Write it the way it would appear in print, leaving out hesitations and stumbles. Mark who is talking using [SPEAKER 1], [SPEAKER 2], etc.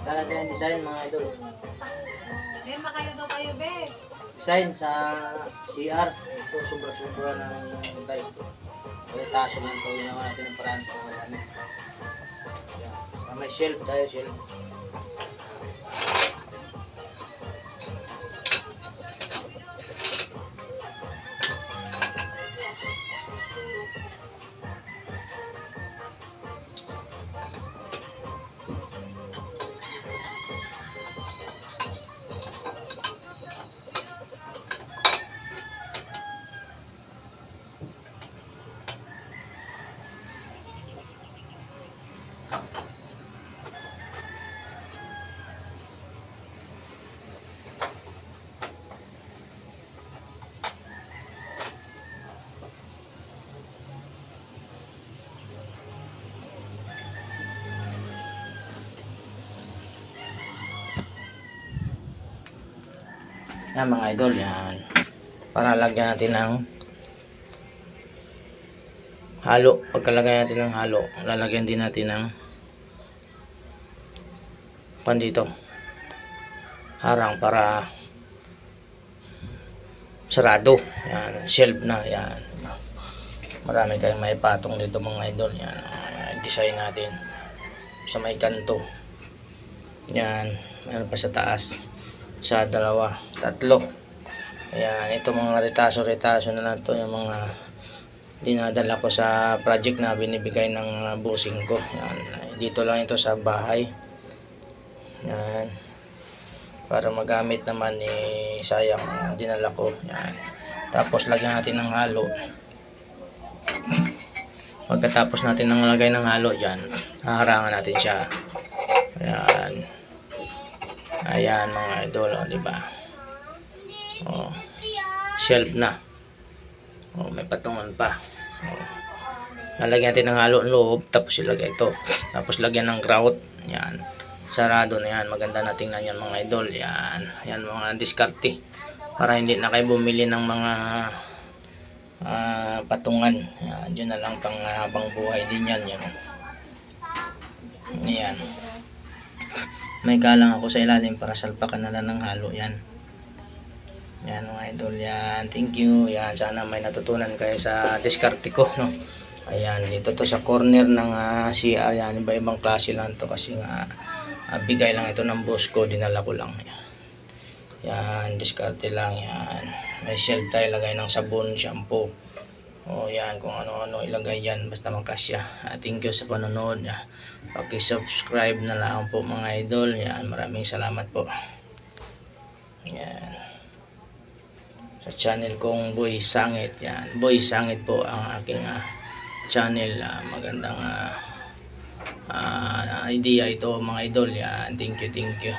[SPEAKER 1] Talaga yung design mga idol.
[SPEAKER 2] Be, makayo daw kayo, be.
[SPEAKER 1] Design sa CR. Ito sobra-sobra ng guys. Kaya taso lang ito. Ginawa natin ng paraan ito. Marami. May shelf tayo, shelf. Yan mga idol, yan. Para lagyan natin ng halo. Pagkalagay natin ng halo, lalagyan din natin ng dito harang para sarado. Yan, shelf na. Yan. Marami kayong may patong dito mga idol. Yan, design natin sa may kanto. Yan, meron pa sa taas. Sa dalawa, tatlo. Ayan, ito mga retaso na lang to, yung mga dinadala ko sa project na binibigay ng bossing ko. Ayan, dito lang ito sa bahay. Ayan, para magamit naman sayang dinala ko. Ayan. Tapos lagyan natin ng halo. Pagkatapos natin ng lagay ng halo dyan, haharangan natin siya. Ayan. Ayan mga idol, oh, diba? Oh, shelf na. Oh, may patungan pa. Oh. Lalagyan natin ng halo ng loob, tapos ilagay ito. Tapos lagyan ng grout. Yan. Sarado na yan. Maganda na tingnan yan mga idol. Yan. Yan mga diskarte. Para hindi na kayo bumili ng mga patungan. Yan. Diyan na lang pang buhay din yan. Yan. Yan. May kalang ako sa ilalim para salpakan na lang ng halo. Yan. Yan mga idol. Yan. Thank you. Yan. Sana may natutunan kayo sa diskarte ko. No? Ayan. Dito to sa corner ng CR. Yan. Iba-ibang klase lang to kasi nga bigay lang ito ng boss ko. Dinala ko lang. Yan. Yan. Diskarte lang. Yan. May shelf tayo. Lagay ng sabon, shampoo. O yan, kung ano-ano ilagay yan basta magkasya. Thank you sa panonood. Paki-subscribe na lang po mga idol. Yan, maraming salamat po. Yan. Sa channel kong Boy Sangit. Yan, Boy Sangit po ang aking channel. Magandang idea ito mga idol. Yan, thank you.